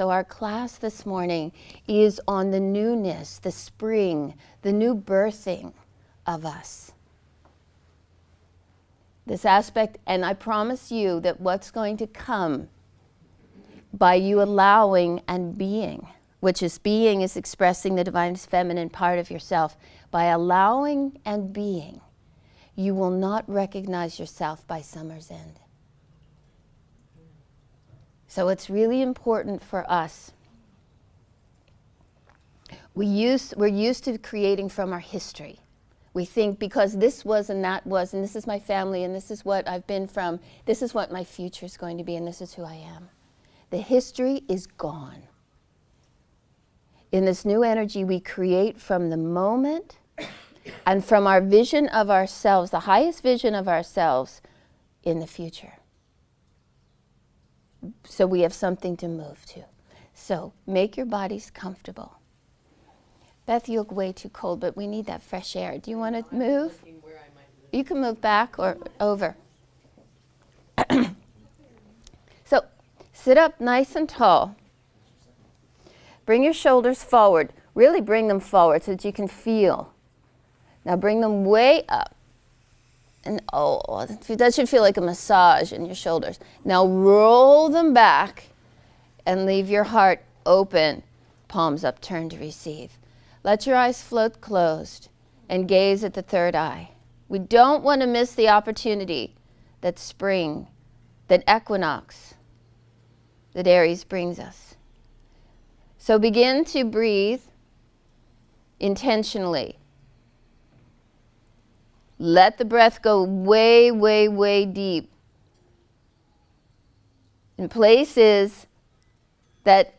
So our class this morning is on the newness, the spring, the new birthing of us. This aspect, and I promise you that what's going to come by you allowing and being, which is being is expressing the divine feminine part of yourself. By allowing and being, you will not recognize yourself by summer's end. So it's really important for us. We're used to creating from our history. We think because this was and that was, and this is my family, and this is what I've been from, this is what my future is going to be, and this is who I am. The history is gone. In this new energy, we create from the moment and from our vision of ourselves, the highest vision of ourselves in the future. So we have something to move to. So make your bodies comfortable. Beth, you look way too cold, but we need that fresh air. Do you want to move? You can move back or over. So sit up nice and tall. Bring your shoulders forward. Really bring them forward so that you can feel. Now bring them way up. And oh, that should feel like a massage in your shoulders. Now roll them back and leave your heart open, palms upturned to receive. Let your eyes float closed and gaze at the third eye. We don't want to miss the opportunity that spring, that equinox, that Aries brings us. So begin to breathe intentionally. Let the breath go way, way, way deep in places that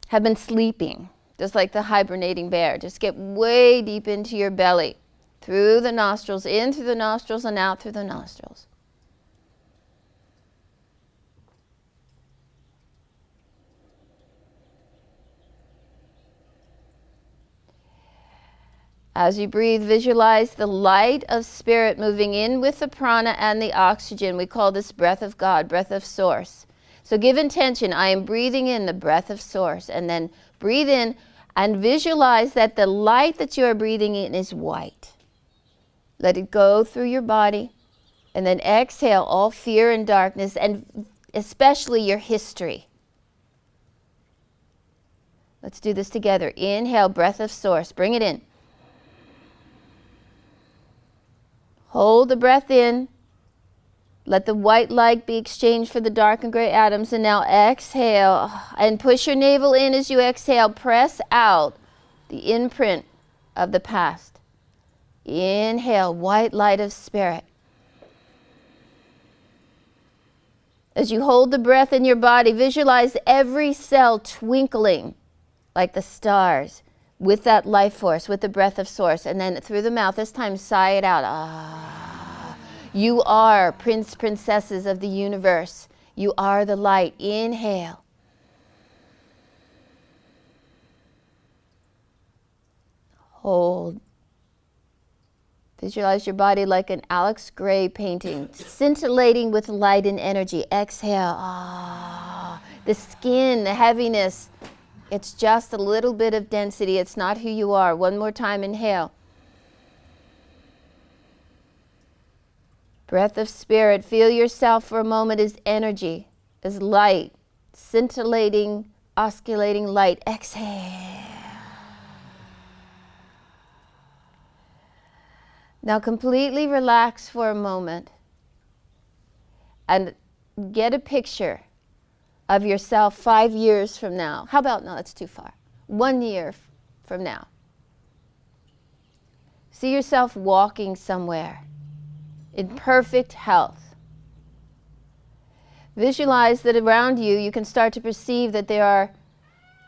have been sleeping, just like the hibernating bear. Just get way deep into your belly, through the nostrils, in through the nostrils and out through the nostrils. As you breathe, visualize the light of spirit moving in with the prana and the oxygen. We call this breath of God, breath of source. So give intention. I am breathing in the breath of source. And then breathe in and visualize that the light that you are breathing in is white. Let it go through your body. And then exhale all fear and darkness, and especially your history. Let's do this together. Inhale, breath of source. Bring it in. Hold the breath in. Let the white light be exchanged for the dark and gray atoms. And now exhale and push your navel in as you exhale. Press out the imprint of the past. Inhale, white light of spirit. As you hold the breath in your body, visualize every cell twinkling like the stars with that life force, with the breath of source. And then through the mouth, this time sigh it out. Ah. You are prince, princesses of the universe. You are the light. Inhale. Hold. Visualize your body like an Alex Gray painting, scintillating with light and energy. Exhale. Ah. The skin, the heaviness. It's just a little bit of density. It's not who you are. One more time, inhale. Breath of spirit. Feel yourself for a moment as energy, as light, scintillating, osculating light. Exhale. Now completely relax for a moment and get a picture of yourself 5 years from now. How about, no, that's too far. 1 year from now. See yourself walking somewhere in perfect health. Visualize that around you, you can start to perceive that there are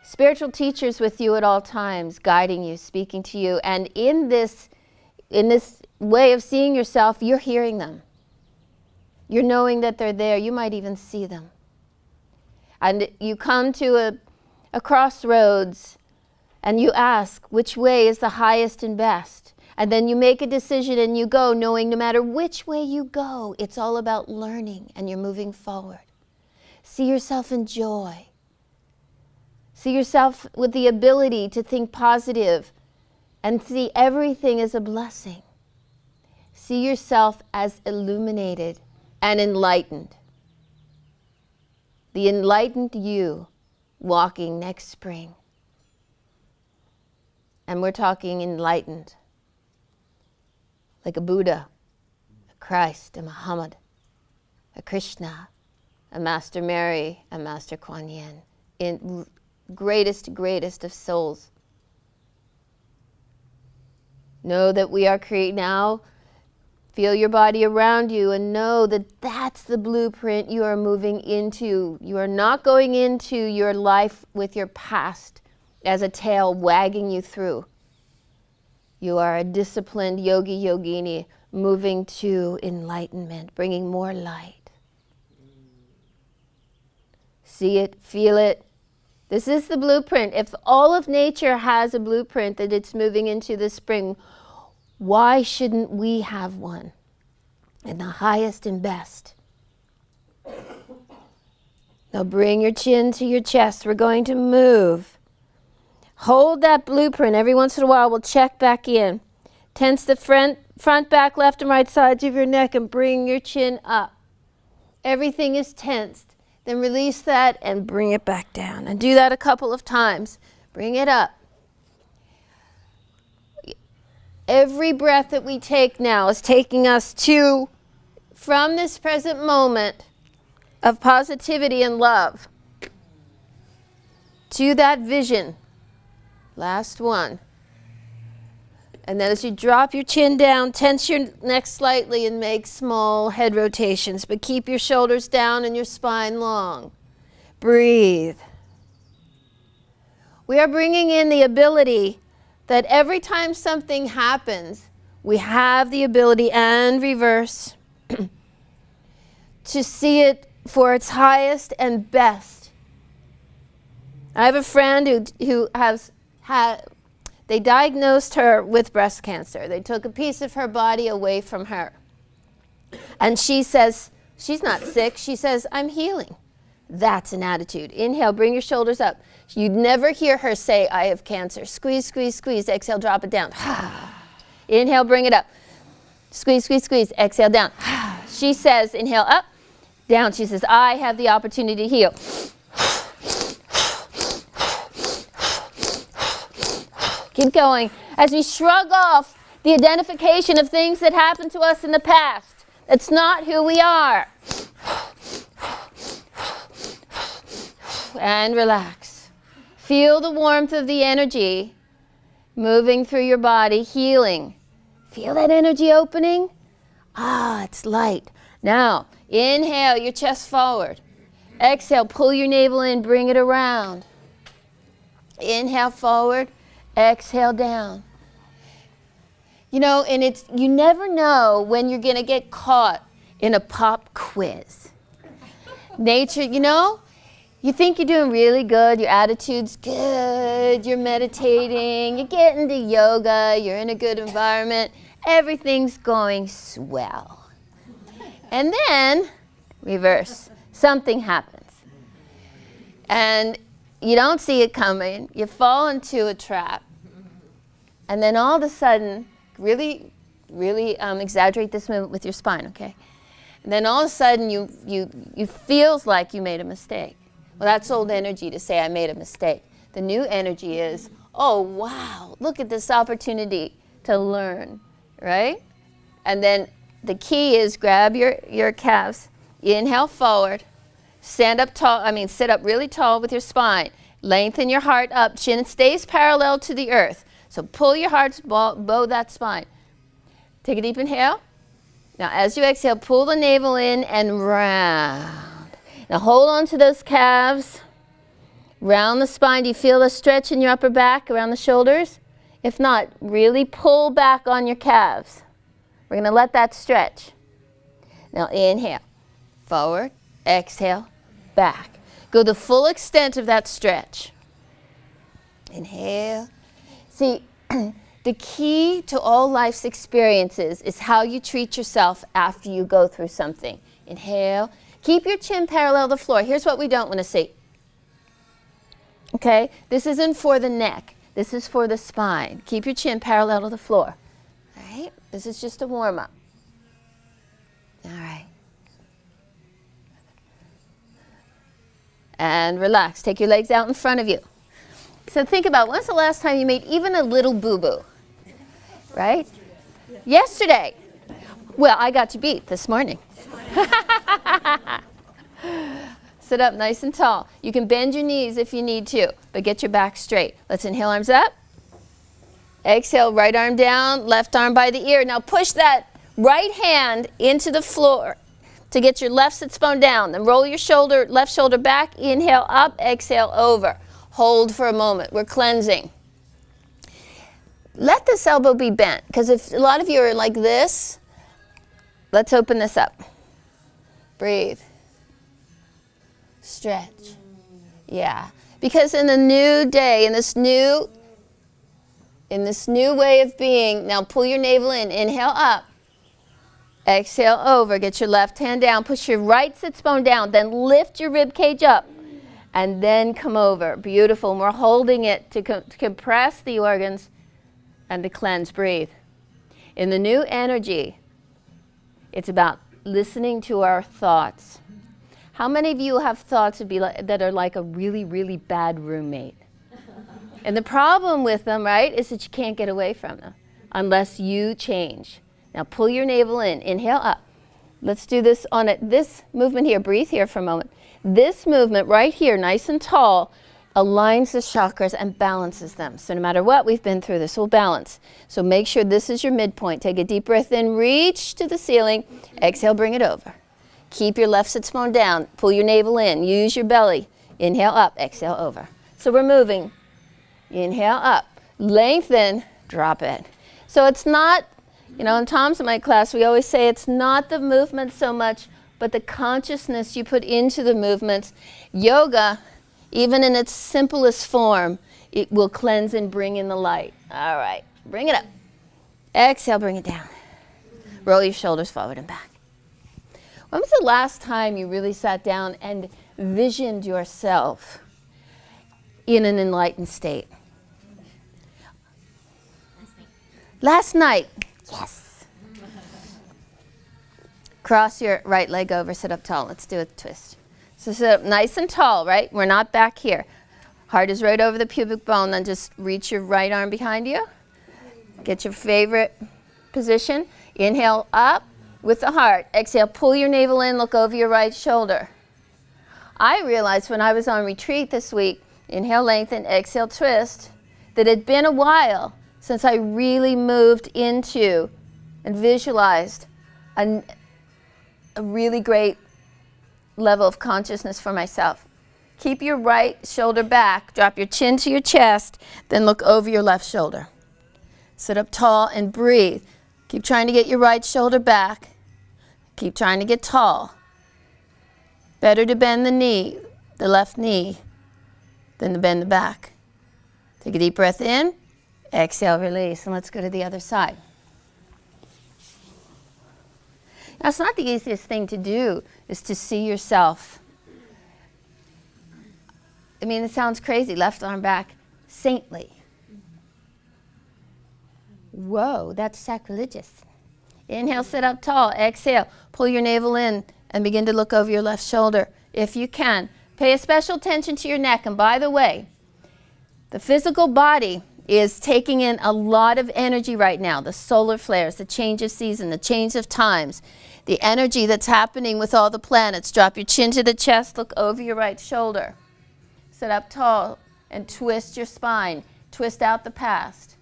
spiritual teachers with you at all times, guiding you, speaking to you. And in this way of seeing yourself, you're hearing them. You're knowing that they're there. You might even see them. And you come to a crossroads and you ask, which way is the highest and best? And then you make a decision and you go, knowing no matter which way you go, it's all about learning and you're moving forward. See yourself in joy. See yourself with the ability to think positive and see everything as a blessing. See yourself as illuminated and enlightened. The enlightened you walking next spring. And we're talking enlightened. Like a Buddha, a Christ, a Muhammad, a Krishna, a Master Mary, a Master Kuan Yin. In greatest of souls. Know that we are creating now. Feel your body around you and know that that's the blueprint you are moving into. You are not going into your life with your past as a tail wagging you through. You are a disciplined yogi yogini moving to enlightenment, bringing more light. See it, feel it. This is the blueprint. If all of nature has a blueprint that it's moving into the spring, why shouldn't we have one? And the highest and best. Now bring your chin to your chest. We're going to move. Hold that blueprint. Every once in a while, we'll check back in. Tense the front, back, left, and right sides of your neck and bring your chin up. Everything is tensed. Then release that and bring it back down. And do that a couple of times. Bring it up. Every breath that we take now is taking us from this present moment of positivity and love, to that vision. Last one. And then as you drop your chin down, tense your neck slightly and make small head rotations, but keep your shoulders down and your spine long. Breathe. We are bringing in the ability that every time something happens, we have the ability, and reverse, to see it for its highest and best. I have a friend who has had, they diagnosed her with breast cancer. They took a piece of her body away from her. And she says, she's not sick, she says, I'm healing. That's an attitude. Inhale, bring your shoulders up. You'd never hear her say, I have cancer. Squeeze, squeeze, squeeze. Exhale, drop it down. Inhale, bring it up. Squeeze, squeeze, squeeze. Exhale, down. She says, inhale, up, down. She says, I have the opportunity to heal. Keep going. As we shrug off the identification of things that happened to us in the past. That's not who we are. And relax. Feel the warmth of the energy moving through your body, healing. Feel that energy opening? Ah, it's light. Now, inhale, your chest forward. Exhale, pull your navel in, bring it around. Inhale forward, exhale down. You know, and you never know when you're going to get caught in a pop quiz. Nature, you know, you think you're doing really good, your attitude's good, you're meditating, you're getting to yoga, you're in a good environment, everything's going swell. And then, reverse, something happens. And you don't see it coming, you fall into a trap. And then all of a sudden, really exaggerate this movement with your spine, okay? And then all of a sudden, you feels like you made a mistake. Well, that's old energy to say I made a mistake. The new energy is, oh, wow, look at this opportunity to learn, right? And then the key is grab your calves, inhale forward, sit up really tall with your spine, lengthen your heart up, chin stays parallel to the earth. So pull your heart, bow that spine. Take a deep inhale. Now as you exhale, pull the navel in and round. Now hold on to those calves, round the spine. Do you feel the stretch in your upper back around the shoulders? If not, really pull back on your calves. We're going to let that stretch. Now inhale, forward, exhale, back. Go the full extent of that stretch. Inhale. See, the key to all life's experiences is how you treat yourself after you go through something. Inhale. Keep your chin parallel to the floor. Here's what we don't want to see. Okay? This isn't for the neck. This is for the spine. Keep your chin parallel to the floor. All right? This is just a warm-up. All right. And relax. Take your legs out in front of you. So think about, when's the last time you made even a little boo-boo? Right? Yesterday. Well, I got you beat this morning. Sit up nice and tall. You can bend your knees if you need to, but get your back straight. Let's inhale, arms up. Exhale, right arm down, left arm by the ear. Now push that right hand into the floor to get your left sit bone down. Then roll your shoulder, left shoulder back. Inhale up, exhale over. Hold for a moment. We're cleansing. Let this elbow be bent, because if a lot of you are like this, let's open this up. Breathe. Stretch. Yeah. Because in the new day, in this new way of being, now pull your navel in. Inhale up. Exhale over. Get your left hand down. Push your right sit bone down. Then lift your rib cage up. And then come over. Beautiful. And we're holding it to compress the organs and to cleanse. Breathe. In the new energy, it's about listening to our thoughts. How many of you have thoughts that are like a really, really bad roommate? And the problem with them, right, is that you can't get away from them unless you change. Now pull your navel in. Inhale up. Let's do this on this movement here. Breathe here for a moment. This movement right here, nice and tall, aligns the chakras and balances them. So no matter what we've been through, this will balance. So make sure this is your midpoint. Take a deep breath in, reach to the ceiling. Exhale, bring it over. Keep your left sit bone down. Pull your navel in. Use your belly. Inhale up, exhale over. So we're moving. Inhale up. Lengthen, drop it. So it's not, in Tom's and my class, we always say it's not the movement so much, but the consciousness you put into the movements. Yoga, even in its simplest form, it will cleanse and bring in the light. All right, bring it up. Exhale, bring it down. Roll your shoulders forward and back. When was the last time you really sat down and visioned yourself in an enlightened state? Last night. Yes. Cross your right leg over, sit up tall. Let's do a twist. So sit up nice and tall, right? We're not back here. Heart is right over the pubic bone. Then just reach your right arm behind you. Get your favorite position. Inhale up with the heart. Exhale, pull your navel in, look over your right shoulder. I realized when I was on retreat this week, inhale, lengthen, exhale, twist, that it had been a while since I really moved into and visualized a really great level of consciousness for myself. Keep your right shoulder back, drop your chin to your chest, then look over your left shoulder. Sit up tall and breathe. Keep trying to get your right shoulder back. Keep trying to get tall. Better to bend the knee, the left knee, than to bend the back. Take a deep breath in. Exhale, release, and let's go to the other side. Now, it's not the easiest thing to do, is to see yourself. I mean, it sounds crazy, left arm back, saintly. Whoa, that's sacrilegious. Inhale, sit up tall. Exhale, pull your navel in and begin to look over your left shoulder if you can. Pay a special attention to your neck. And by the way, the physical body is taking in a lot of energy right now. The solar flares, the change of season, the change of times, the energy that's happening with all the planets. Drop your chin to the chest, look over your right shoulder. Sit up tall and twist your spine. Twist out the past.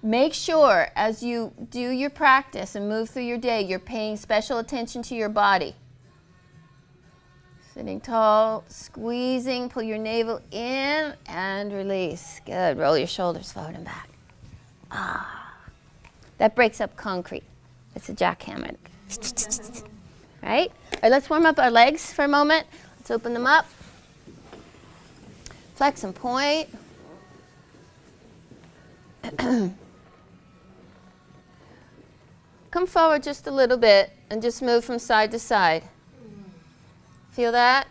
Make sure as you do your practice and move through your day, you're paying special attention to your body. Sitting tall, squeezing, pull your navel in and release. Good. Roll your shoulders forward and back. That breaks up concrete. It's a jackhammer. Right? All right, let's warm up our legs for a moment. Let's open them up. Flex and point. Come forward just a little bit and just move from side to side. Feel that?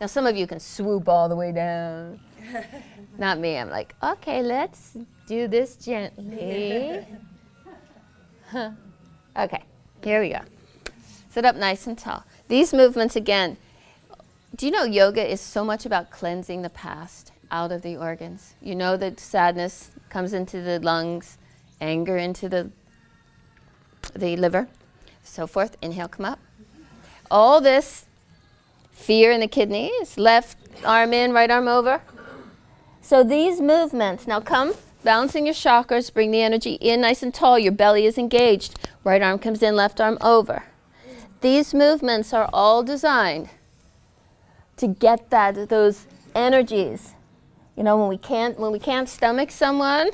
Now some of you can swoop all the way down. Not me. I'm like, okay, let's do this gently. Okay, here we go. Sit up nice and tall. These movements again, do you know yoga is so much about cleansing the past out of the organs? You know that sadness comes into the lungs, anger into the liver, so forth. Inhale, come up. All this fear in the kidneys, left arm in, right arm over. So these movements, now come, balancing your chakras, bring the energy in nice and tall, your belly is engaged, right arm comes in, left arm over. These movements are all designed to get those energies. You know, when we can't stomach someone,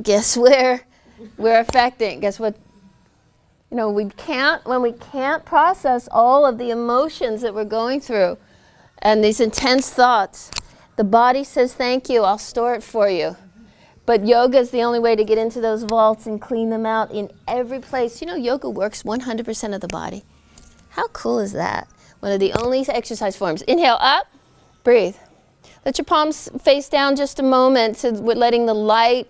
guess where we're affecting? Guess what? You know, when we can't process all of the emotions that we're going through and these intense thoughts, the body says, thank you, I'll store it for you. But yoga is the only way to get into those vaults and clean them out in every place. You know, yoga works 100% of the body. How cool is that? One of the only exercise forms. Inhale up, breathe. Let your palms face down just a moment, so we're letting the light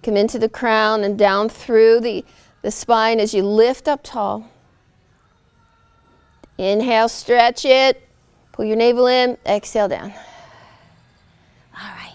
come into the crown and down through the spine as you lift up tall. Inhale, stretch it. Pull your navel in, exhale down.